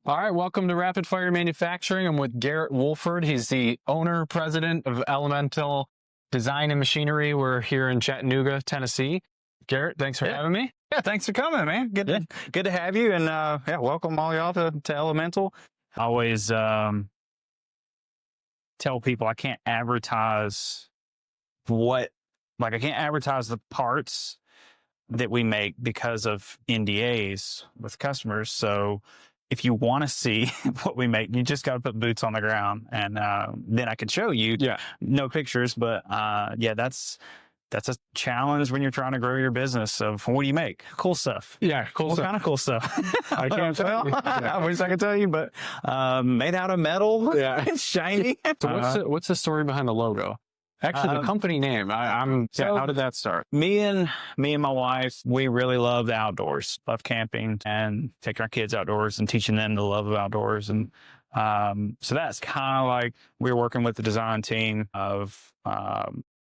All right, welcome to Rapid Fire Manufacturing. I'm with Garrett Wolford. He's the owner, president of Elemental Design and Machinery. We're here in Chattanooga, Tennessee. Garrett, thanks for having me. Yeah, thanks for coming, man. Good to have you, and welcome all y'all to Elemental. I always tell people I can't advertise I can't advertise the parts that we make because of NDAs with customers. So if you want to see what we make, you just got to put boots on the ground, and then I can show you. Yeah. No pictures, but that's a challenge when you're trying to grow your business. Of what do you make? Cool stuff. Yeah, cool what stuff. Kind of cool stuff? I can't tell you. I wish I could tell you, but made out of metal. Yeah, it's shiny. So what's the story behind the logo? Actually, the company name. How did that start? Me and my wife, we really love the outdoors, love camping and taking our kids outdoors and teaching them the love of outdoors. And so that's kind of like we were working with the design team of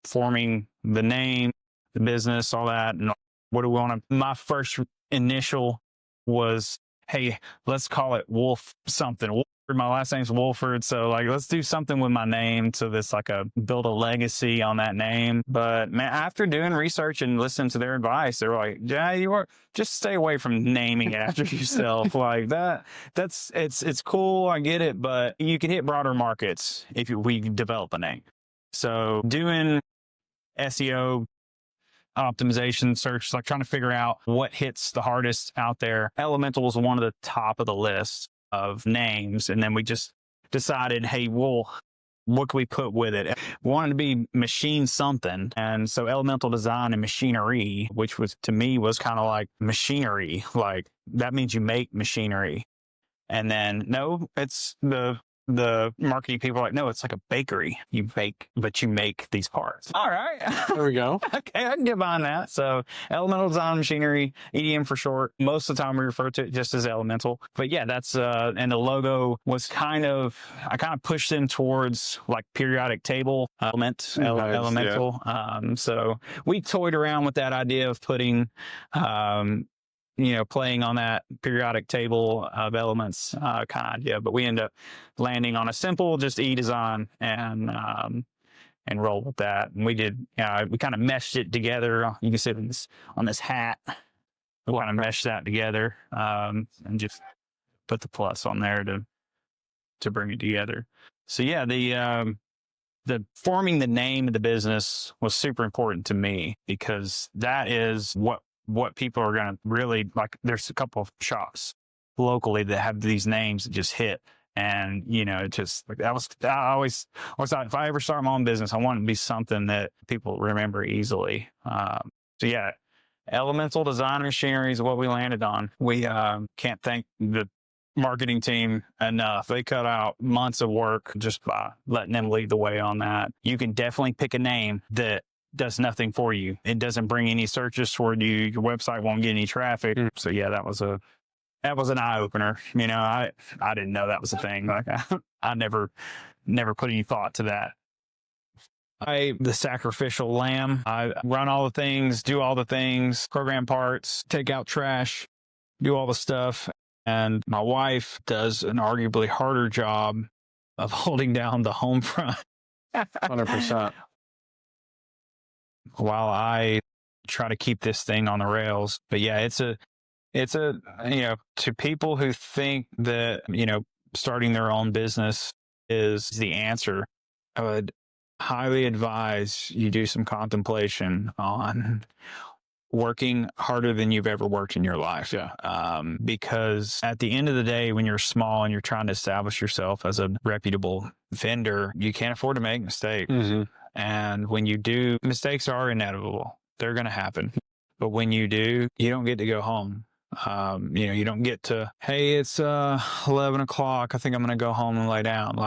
forming the name, the business, all that. And what do we want to, my first initial was, hey, let's call it Wolf something. Wolford, my last name's Wolford. So let's do something with my name. So this build a legacy on that name. But man, after doing research and listening to their advice, they were like, yeah, just stay away from naming after yourself like that. It's cool. I get it. But you can hit broader markets if we develop a name. So doing SEO optimization search, trying to figure out what hits the hardest out there. Elemental was one of the top of the list of names. And then we just decided, hey, what can we put with it? We wanted to be machine something. And so Elemental Design and Machinery, which was to me was kind of like machinery. Like that means you make machinery. And then no, it's the marketing people are like, no, it's like a bakery. You bake, but you make these parts. All right. There we go. Okay, I can get behind that. So Elemental Design Machinery, EDM for short. Most of the time we refer to it just as Elemental. But yeah, that's, and the logo was I kind of pushed them towards periodic table Elemental. Yeah. So we toyed around with that idea of putting, playing on that periodic table of elements but we end up landing on a simple just E-design and roll with that. And we did, we kind of meshed it together. You can see on this hat, we kind of meshed that together and just put the plus on there to bring it together. So yeah, the forming the name of the business was super important to me because that is what people are going to really like. There's a couple of shops locally that have these names that just hit. And, just that was, I always thought if I ever start my own business, I want it to be something that people remember easily. So yeah, Elemental Design Machinery is what we landed on. We can't thank the marketing team enough. They cut out months of work just by letting them lead the way on that. You can definitely pick a name that does nothing for you. It doesn't bring any searches toward you. Your website won't get any traffic. So yeah, that was an eye opener. I didn't know that was a thing. I never put any thought to that. The sacrificial lamb. I run all the things, do all the things, program parts, take out trash, do all the stuff. And my wife does an arguably harder job of holding down the home front. 100%. While I try to keep this thing on the rails. But yeah, it's a, to people who think that, starting their own business is the answer, I would highly advise you do some contemplation on working harder than you've ever worked in your life. Yeah. Because at the end of the day, when you're small and you're trying to establish yourself as a reputable vendor, you can't afford to make mistakes. Mm-hmm. And when you do, mistakes are inevitable. They're going to happen. But when you do, you don't get to go home. You don't get to, hey, it's 11 o'clock. I think I'm going to go home and lay down.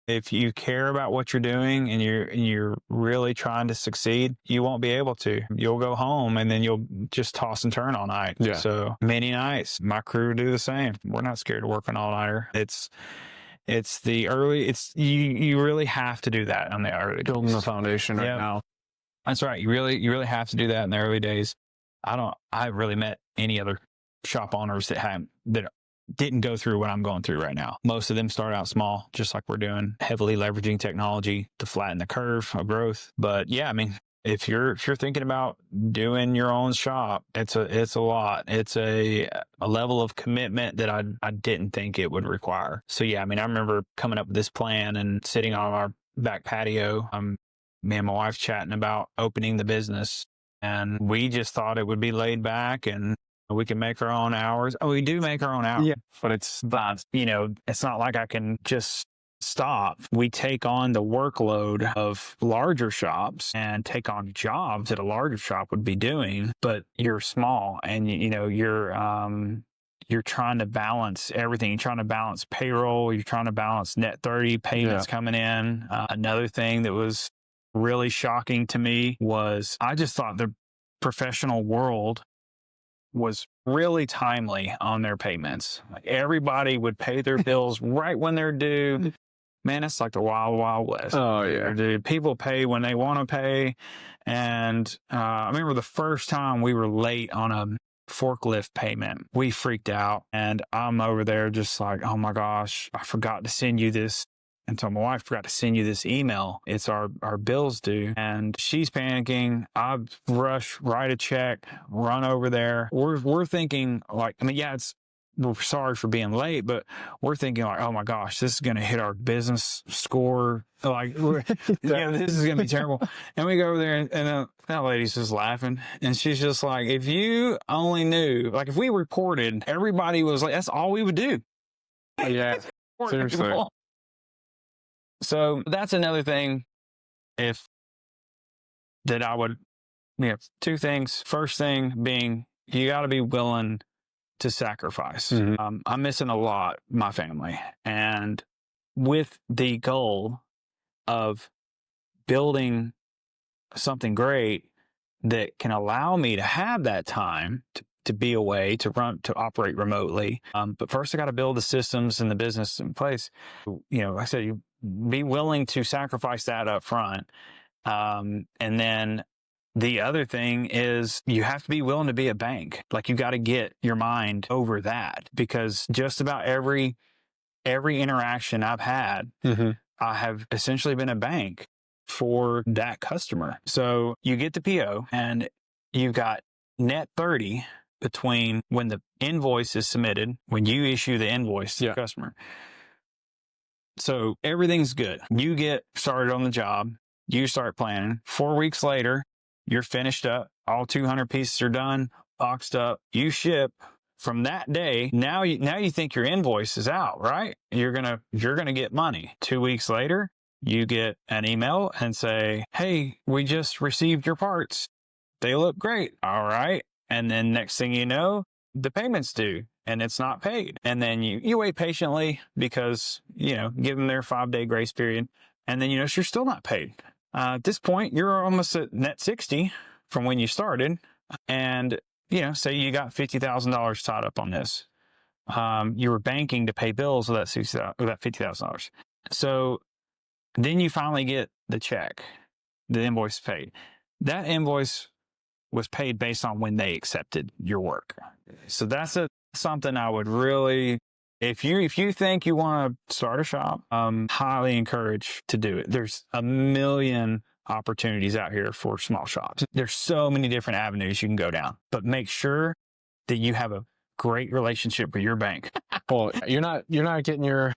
If you care about what you're doing and you're really trying to succeed, you won't be able to. You'll go home and then you'll just toss and turn all night. Yeah. So many nights, my crew do the same. We're not scared to work an all-nighter. You really have to do that on the early days. Building the foundation right now. That's right. You really have to do that in the early days. I haven't really met any other shop owners that didn't go through what I'm going through right now. Most of them start out small, just like we're doing, heavily leveraging technology to flatten the curve of growth. But yeah, I mean, if you're thinking about doing your own shop, it's a lot. It's a level of commitment that I didn't think it would require. So yeah, I mean, I remember coming up with this plan and sitting on our back patio. Me and my wife chatting about opening the business, and we just thought it would be laid back and we can make our own hours. Oh, we do make our own hours, but it's not, it's not like I can just stop. We take on the workload of larger shops and take on jobs that a larger shop would be doing, but you're small and you're trying to balance everything. You're trying to balance payroll. You're trying to balance net 30 payments coming in. Another thing that was really shocking to me was I just thought the professional world was really timely on their payments. Like everybody would pay their bills right when they're due. Man, it's like the wild, wild west. Oh, yeah. Dude, people pay when they want to pay. And I remember the first time we were late on a forklift payment, we freaked out. And I'm over there just like, oh my gosh, I forgot to send you this. And so my wife forgot to send you this email. It's our bills due. And she's panicking. I rush, write a check, run over there. We're thinking like, I mean, yeah, we're sorry for being late, but we're thinking like, oh my gosh, this is going to hit our business score. Like, this is going to be terrible. And we go over there and that lady's just laughing. And she's just like, if you only knew, like if we reported, everybody was like, that's all we would do. Yeah, seriously. So that's another thing that I would, two things. First thing being, you got to be willing to sacrifice. Mm-hmm. I'm missing a lot, my family. And with the goal of building something great that can allow me to have that time to be away, to operate remotely. But first I got to build the systems and the business in place. Like I said, you be willing to sacrifice that up front. And then the other thing is you have to be willing to be a bank. Like you got to get your mind over that, because just about every interaction I've had, I have essentially been a bank for that customer. So you get the PO and you've got net 30 between when the invoice is submitted, when you issue the invoice to the customer. So everything's good. You get started on the job. You start planning. 4 weeks later, you're finished up. All 200 pieces are done, boxed up. You ship. From that day, now you think your invoice is out, right? You're gonna get money. 2 weeks later, you get an email and say, "Hey, we just received your parts. They look great." All right. And then next thing you know, the payment's due and it's not paid. And then you wait patiently because, give them their 5-day grace period. And then, you're still not paid. At this point, you're almost at net 60 from when you started. And, say you got $50,000 tied up on this. You were banking to pay bills with that $50,000. So then you finally get the check, the invoice paid. That invoice was paid based on when they accepted your work. So that's something I would really, if you think you want to start a shop, highly encourage to do it. There's a million opportunities out here for small shops. There's so many different avenues you can go down, but make sure that you have a great relationship with your bank. Well, you're not getting your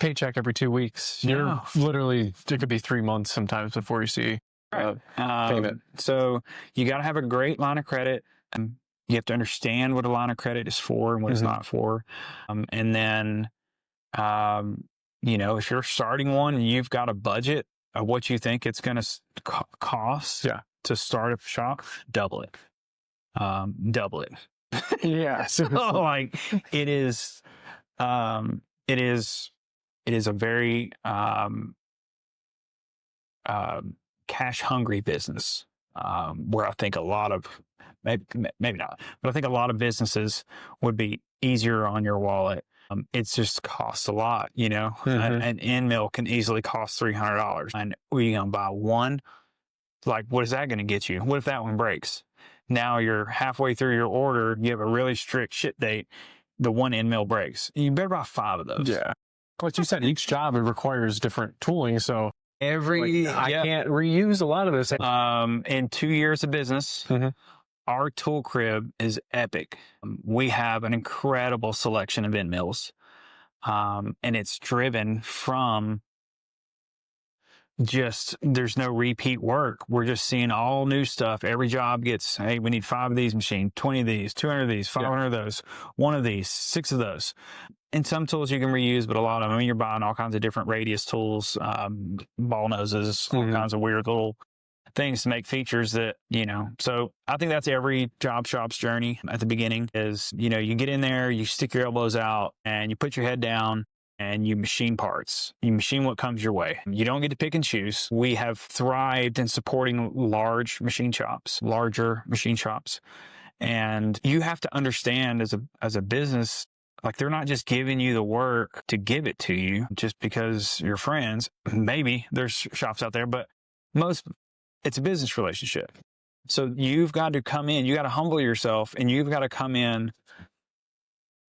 paycheck every 2 weeks. You're literally, it could be 3 months sometimes before you see payment. So you got to have a great line of credit. You have to understand what a line of credit is for and what it's not for. And then, if you're starting one and you've got a budget of what you think it's going to cost to start a shop, double it. Double it. Yeah. So like it is a very cash hungry business, where I think a lot of maybe not, but I think a lot of businesses would be easier on your wallet. It's just costs a lot, An end mill can easily cost $300. And are you going to buy one? Like, what is that going to get you? What if that one breaks? Now you're halfway through your order. You have a really strict ship date. the one end mill breaks. You better buy 5 of those. Yeah. Like you said, each job, it requires different tooling. So I can't reuse a lot of this. In 2 years of business, our tool crib is epic. We have an incredible selection of end mills. And it's driven from just, there's no repeat work. We're just seeing all new stuff. Every job gets, hey, we need 5 of these machines, 20 of these, 200 of these, 500 of those, 1 of these, 6 of those. And some tools you can reuse, but a lot of them, you're buying all kinds of different radius tools, ball noses, all kinds of weird little things to make features that, so I think that's every job shop's journey at the beginning is, you get in there, you stick your elbows out and you put your head down and you machine parts. You machine what comes your way. You don't get to pick and choose. We have thrived in supporting larger machine shops. And you have to understand as a business, like they're not just giving you the work to give it to you just because you're friends. Maybe there's shops out there, but it's a business relationship. So you've got to come in, you got to humble yourself, and you've got to come in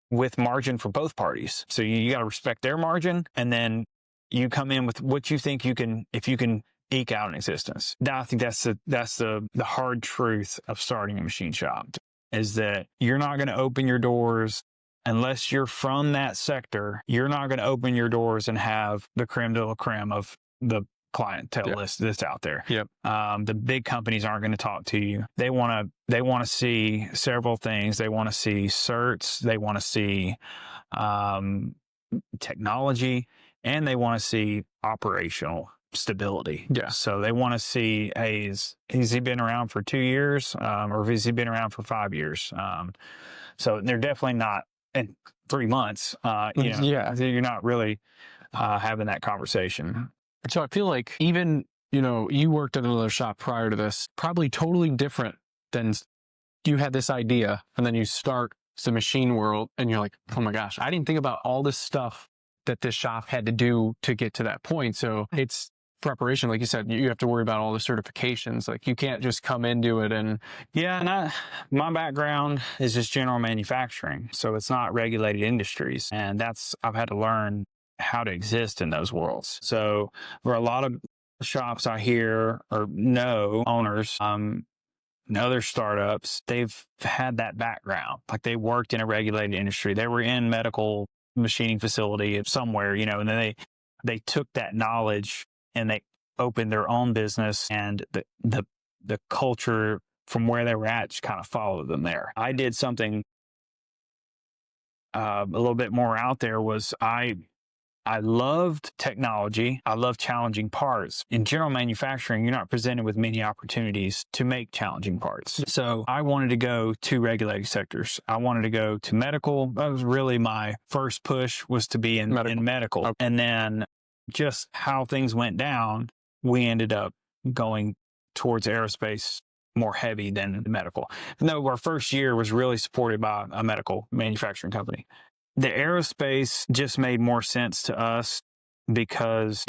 with margin for both parties. So you got to respect their margin, and then you come in with what you think if you can eke out an existence. Now, I think that's the hard truth of starting a machine shop, is that you're not going to open your doors unless you're from that sector. You're not going to open your doors and have the creme de la creme of the clientele list that's out there. The big companies aren't going to talk to you. They want to see several things. They want to see certs. They want to see technology, and they want to see operational stability. So they want to see, hey, has he been around for 2 years, or has he been around for 5 years? So they're definitely not in 3 months. You're not really having that conversation. So I feel like even, you worked at another shop prior to this, probably totally different than you had this idea and then you start the machine world and you're like, oh my gosh, I didn't think about all this stuff that this shop had to do to get to that point. So it's preparation. Like you said, you have to worry about all the certifications. Like you can't just come into it and. Yeah. And my background is just general manufacturing. So it's not regulated industries. And I've had to learn how to exist in those worlds. So for a lot of shops I hear or know, owners, other startups, they've had that background. Like they worked in a regulated industry. They were in medical machining facility somewhere, and then they took that knowledge and they opened their own business, and the culture from where they were at just kind of followed them there. I did something a little bit more out there. Was I loved technology. I love challenging parts. In general manufacturing, you're not presented with many opportunities to make challenging parts. So I wanted to go to regulated sectors. I wanted to go to medical. That was really my first push, was to be in medical. Okay. And then just how things went down, we ended up going towards aerospace more heavy than medical. No, our first year was really supported by a medical manufacturing company. The aerospace just made more sense to us because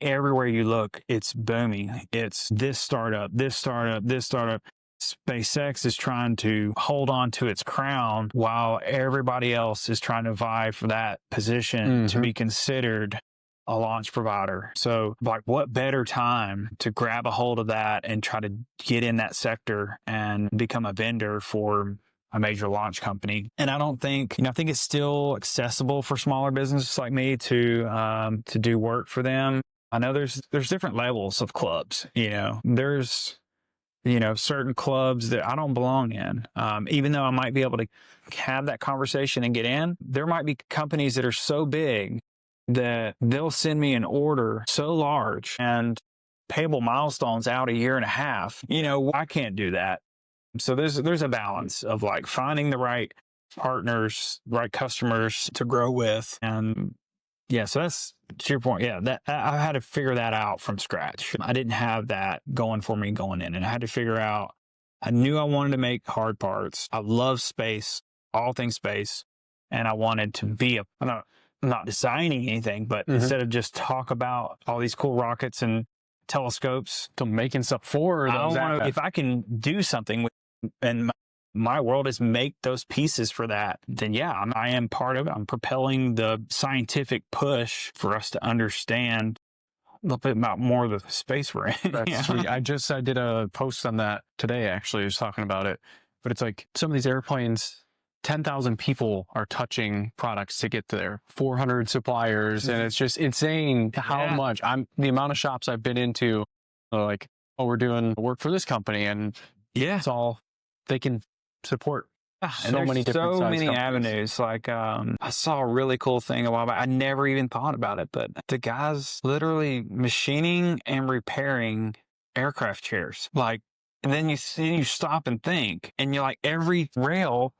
everywhere you look, it's booming. It's this startup. SpaceX is trying to hold on to its crown while everybody else is trying to vie for that position to be considered a launch provider. So like, what better time to grab a hold of that and try to get in that sector and become a vendor for a major launch company. And I don't think, I think it's still accessible for smaller businesses like me to do work for them. I know there's different levels of clubs, there's, certain clubs that I don't belong in. Even though I might be able to have that conversation and get in, there might be companies that are so big that they'll send me an order so large and payable milestones out 1.5 years. I can't do that. So there's a balance of like finding the right partners, right customers to grow with. And so that's to your point. Yeah, that I had to figure that out from scratch. I didn't have that going for me going in, and I had to figure out, I knew I wanted to make hard parts. I love space, all things space. And I wanted to be I'm not designing anything, but instead of just talk about all these cool rockets and telescopes, to making stuff for those. If I can do something and my world is make those pieces for that, then yeah, I am part of it. I'm propelling the scientific push for us to understand a little bit about more of the space we're in. That's sweet. I did a post on that today, actually. I was talking about it. But it's like some of these airplanes, 10,000 people are touching products to get to there, 400 suppliers. And it's just insane how much the amount of shops I've been into, like, oh, we're doing work for this company. And it's all they can support. So many different avenues. Like, I saw a really cool thing a while back. I never even thought about it, but the guy's literally machining and repairing aircraft chairs. Like, and then you stop and think, and you're like, every rail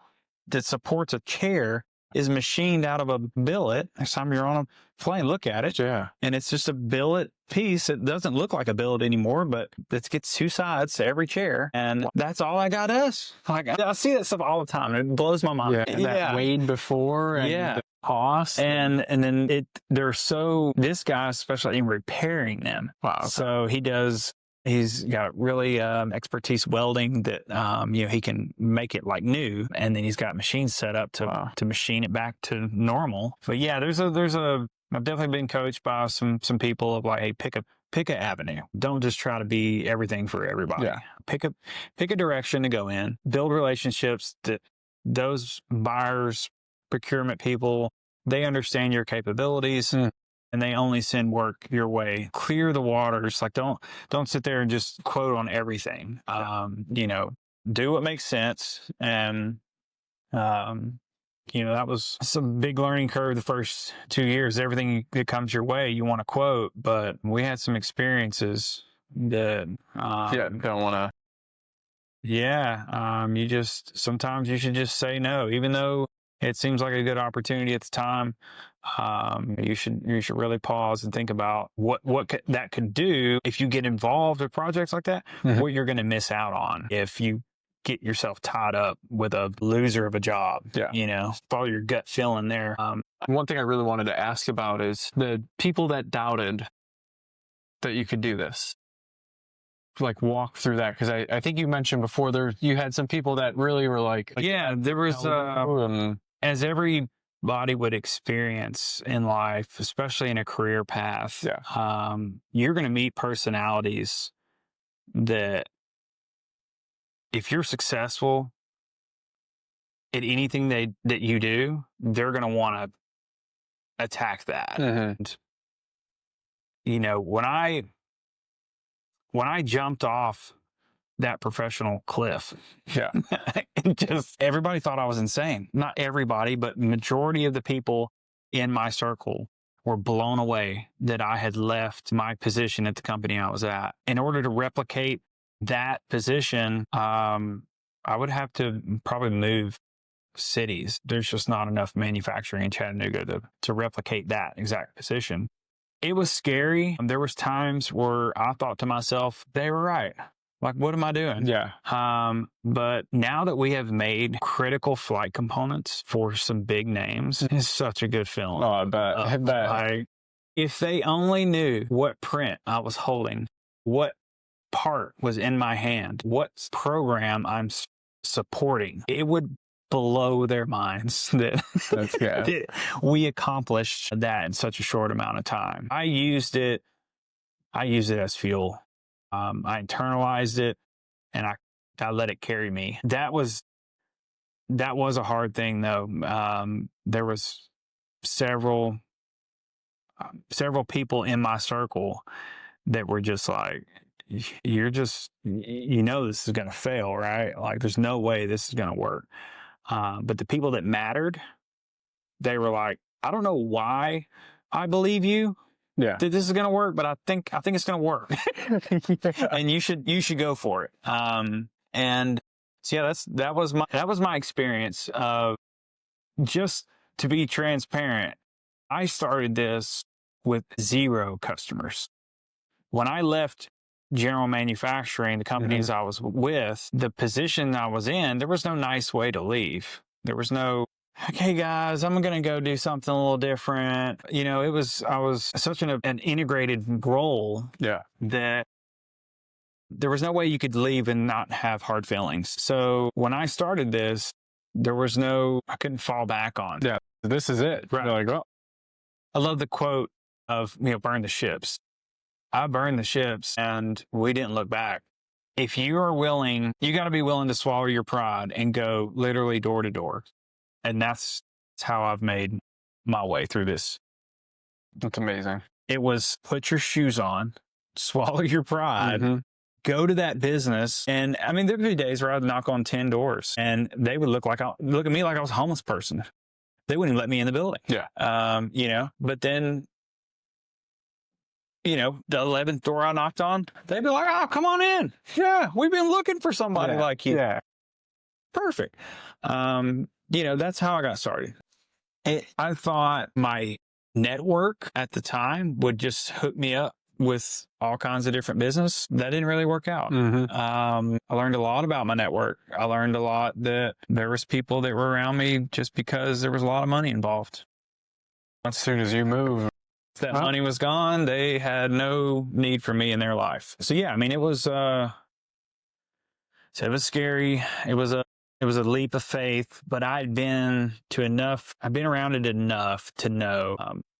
that supports a chair is machined out of a billet. Next time you're on a plane, look at it. Yeah. And it's just a billet piece. It doesn't look like a billet anymore, but it gets two sides to every chair. And that's all that guy does. Like, I see that stuff all the time. It blows my mind. Yeah. And that weighed before and the cost. And then this guy, especially in repairing them. Wow. So he's got really expertise welding that he can make it like new, and then he's got machines set up to machine it back to normal. But yeah, I've definitely been coached by some people of like, hey, pick a avenue. Don't just try to be everything for everybody. Yeah. Pick a direction to go in. Build relationships that those buyers, procurement people, they understand your capabilities. And they only send work your way. Clear the waters. Like, don't sit there and just quote on everything. Do what makes sense. And, that was some big learning curve the first 2 years. Everything that comes your way, you want to quote. But we had some experiences that, don't want to. Yeah. Sometimes you should just say no, even though it seems like a good opportunity at the time. You should really pause and think about what that could do if you get involved with projects like that. What you're going to miss out on if you get yourself tied up with a loser of a job. Follow your gut feeling there. One thing I really wanted to ask about is the people that doubted that you could do this. Like, walk through that, because I think you mentioned before you had some people that really were like there was as everybody would experience in life, especially in a career path. You're going to meet personalities that, if you're successful at anything that you do, they're going to want to attack that. And, when I jumped off that professional cliff, everybody thought I was insane. Not everybody, but majority of the people in my circle were blown away that I had left my position at the company I was at. In order to replicate that position, I would have to probably move cities. There's just not enough manufacturing in Chattanooga to replicate that exact position. It was scary. There was times where I thought to myself, they were right. Like, what am I doing? But now that we have made critical flight components for some big names, it's such a good feeling. Oh, I bet. If they only knew what print I was holding, what part was in my hand, what program I'm supporting, it would blow their minds that we accomplished that in such a short amount of time. I used it as fuel. I internalized it, and I let it carry me. That was a hard thing, though. There was several people in my circle that were just like, you're just, this is going to fail, right? Like, there's no way this is going to work. But the people that mattered, they were like, I don't know why I believe you that this is going to work, but I think it's going to work. And you should go for it. And so, yeah, that was my experience of, just to be transparent. I started this with 0 customers. When I left general manufacturing, the companies I was with, the position I was in, there was no nice way to leave. There was no, okay, guys, I'm going to go do something a little different. I was such an integrated role that there was no way you could leave and not have hard feelings. So when I started this, there was I couldn't fall back on. Yeah, this is it. Right. You're like, well, I love the quote of, burn the ships. I burned the ships and we didn't look back. If you are willing, you got to be willing to swallow your pride and go literally door to door. And that's how I've made my way through this. that's amazing. It was put your shoes on, swallow your pride, go to that business. And I mean, there'd be days where I'd knock on 10 doors and they would look at me like I was a homeless person. They wouldn't even let me in the building. Yeah. But then, the 11th door I knocked on, they'd be like, oh, come on in. Yeah, we've been looking for somebody like you. Yeah. Perfect. That's how I got started. I thought my network at the time would just hook me up with all kinds of different business. That didn't really work out. I learned a lot about my network. I learned a lot that there was people that were around me just because there was a lot of money involved. As soon as you move, that money was gone, they had no need for me in their life. So yeah, I mean, it was scary. It was a leap of faith, but I'd been around it enough to know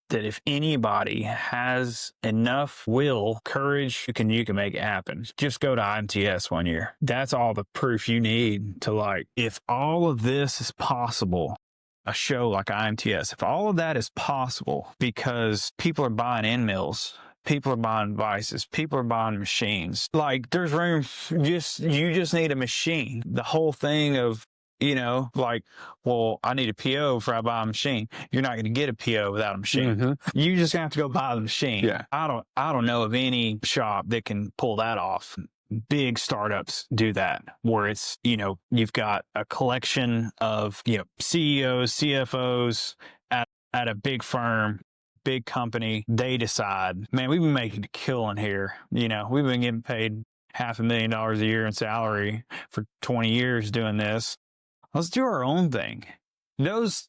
that if anybody has enough will, courage, you can make it happen. Just go to IMTS one year. That's all the proof you need to if all of this is possible, a show like IMTS, if all of that is possible because people are buying end mills, people are buying devices, people are buying machines. There's room, you just need a machine. The whole thing of, well, I need a PO before I buy a machine. You're not going to get a PO without a machine. You just have to go buy the machine. Yeah. I don't know of any shop that can pull that off. Big startups do that, where it's, you've got a collection of, CEOs, CFOs at a big firm, big company. They decide, man, we've been making a killing here. We've been getting paid $500,000 a year in salary for 20 years doing this. Let's do our own thing. Those,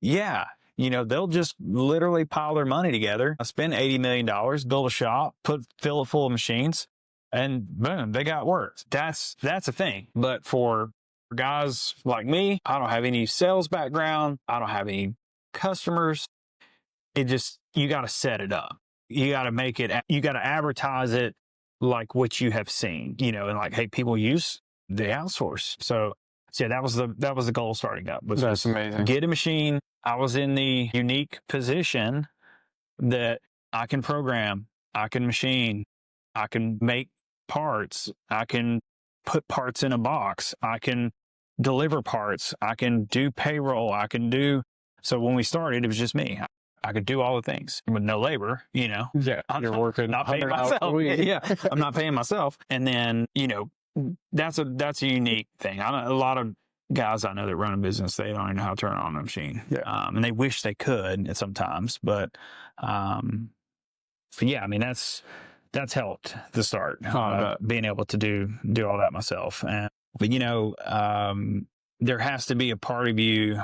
yeah, they'll just literally pile their money together, spend $80 million, build a shop, fill it full of machines, and boom, they got work. That's a thing. But for guys like me, I don't have any sales background. I don't have any customers. You got to set it up. You got to make it, you got to advertise it like what you have seen, and hey, people use the outsource. So yeah, that was the goal starting up. That's amazing. Get a machine. I was in the unique position that I can program, I can machine, I can make parts, I can put parts in a box, I can deliver parts, I can do payroll, so when we started, it was just me. I could do all the things with no labor, Yeah, you're working, not paying myself. Yeah, I'm not paying myself. And then, that's a unique thing. A lot of guys I know that run a business, they don't even know how to turn on a machine. Yeah. And they wish they could sometimes, but yeah, I mean, that's helped to start being able to do all that myself. But there has to be a part of you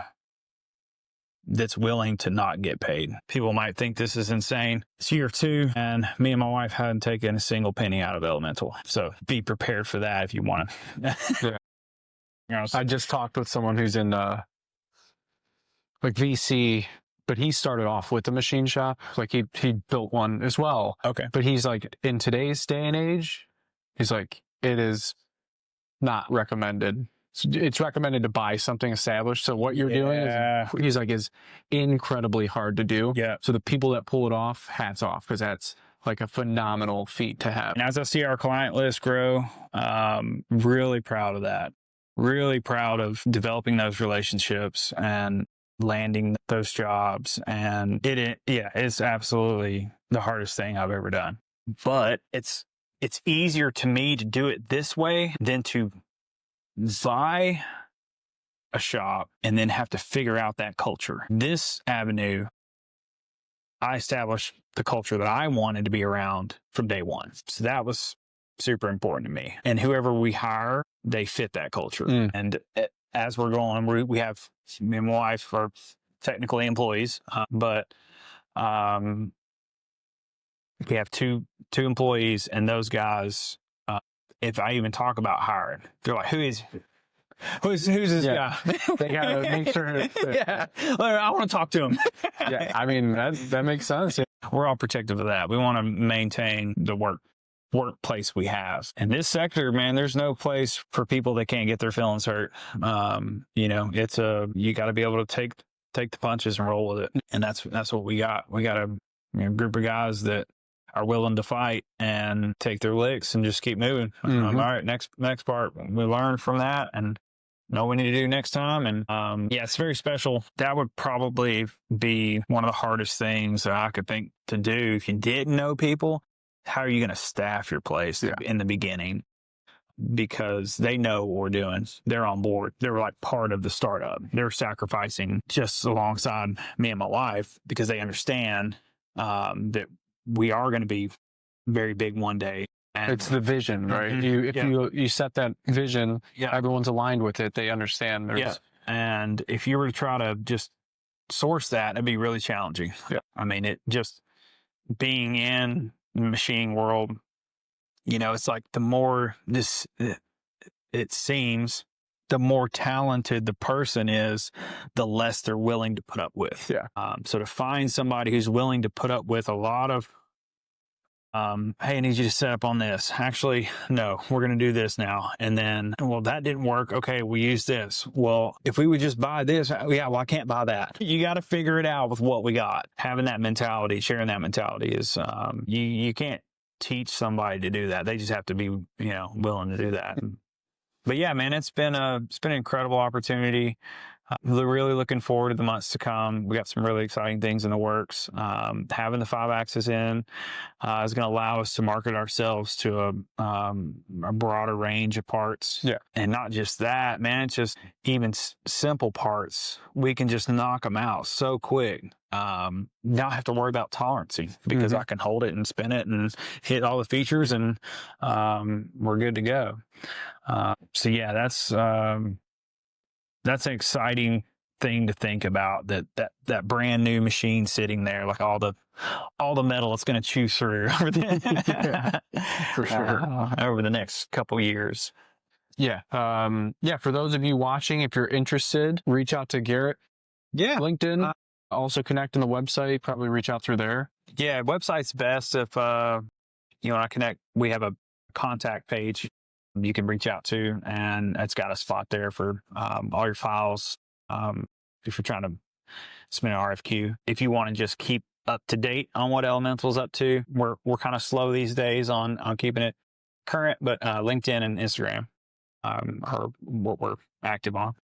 that's willing to not get paid. People might think this is insane. It's year 2, and me and my wife hadn't taken a single penny out of Elemental. So be prepared for that if you want to. Yeah. I just talked with someone who's in VC, but he started off with the machine shop. He built one as well. Okay. But he's in today's day and age, he's it is not recommended. It's recommended to buy something established. So what you're doing is incredibly hard to do. Yeah. So the people that pull it off, hats off, because that's a phenomenal feat to have. And as I see our client list grow, really proud of that. Really proud of developing those relationships and landing those jobs. And it's absolutely the hardest thing I've ever done. But it's easier to me to do it this way than to buy a shop and then have to figure out that culture. This avenue, I established the culture that I wanted to be around from day one. So that was super important to me. And whoever we hire, they fit that culture. And as we're going, we have, me and my wife are technically employees, but we have two employees, and those guys if I even talk about hiring, they're like, who's this guy? They gotta make sure. Yeah, I want to talk to him. Yeah, I mean that makes sense. We're all protective of that. We want to maintain the workplace we have. In this sector, man, there's no place for people that can't get their feelings hurt. You know, you got to be able to take the punches and roll with it, and that's what we got. We got a group of guys that are willing to fight and take their licks and just keep moving. All right, next part, we learn from that and know what we need to do next time. And yeah, it's very special. That would probably be one of the hardest things that I could think to do if you didn't know people. How are you going to staff your place in the beginning? Because they know what we're doing. They're on board. They're like part of the startup. They're sacrificing just alongside me and my wife because they understand that we are going to be very big one day. And it's the vision, right? If you set that vision, everyone's aligned with it. They understand. And if you were to try to just source that, it'd be really challenging. Yeah. I mean, it just being in the machine world, you know, it's like the more it seems, the more talented the person is, the less they're willing to put up with. Yeah. So to find somebody who's willing to put up with a lot of, hey, I need you to set up on this. Actually, no, we're going to do this now. And then, well, that didn't work. Okay, we use this. Well, if we would just buy this, well, I can't buy that. You got to figure it out with what we got. Having that mentality, sharing that mentality is, you can't teach somebody to do that. They just have to be, willing to do that. But yeah, man, it's been an incredible opportunity. Really looking forward to the months to come. We got some really exciting things in the works. Having the 5-axis in is going to allow us to market ourselves to a broader range of parts. Yeah. And not just that, man, it's just even simple parts. We can just knock them out so quick. Not have to worry about tolerancing because I can hold it and spin it and hit all the features and we're good to go. So yeah, that's an exciting thing to think about, that brand new machine sitting there, like all the metal it's going to chew through over for sure over the next couple years. Yeah. For those of you watching, if you're interested, reach out to Garrett. Yeah. LinkedIn, also connect on the website, probably reach out through there. Yeah. Website's best if, you want to connect. We have a contact page you can reach out to, and it's got a spot there for all your files. If you're trying to submit an RFQ, if you want to just keep up to date on what Elemental's up to, we're kind of slow these days on keeping it current, but LinkedIn and Instagram are what we're active on.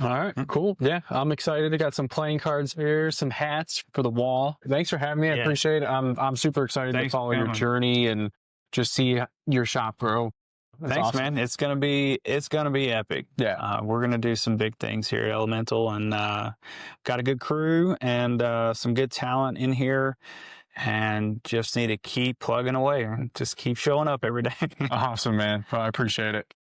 All right, cool. Yeah, I'm excited. I got some playing cards here, some hats for the wall. Thanks for having me. I appreciate it. I'm super excited to follow your journey and just see your shop grow. That's Thanks, awesome, man. It's gonna be epic. Yeah, we're gonna do some big things here at Elemental, and got a good crew and some good talent in here, and just need to keep plugging away and just keep showing up every day. Awesome, man. Well, I appreciate it.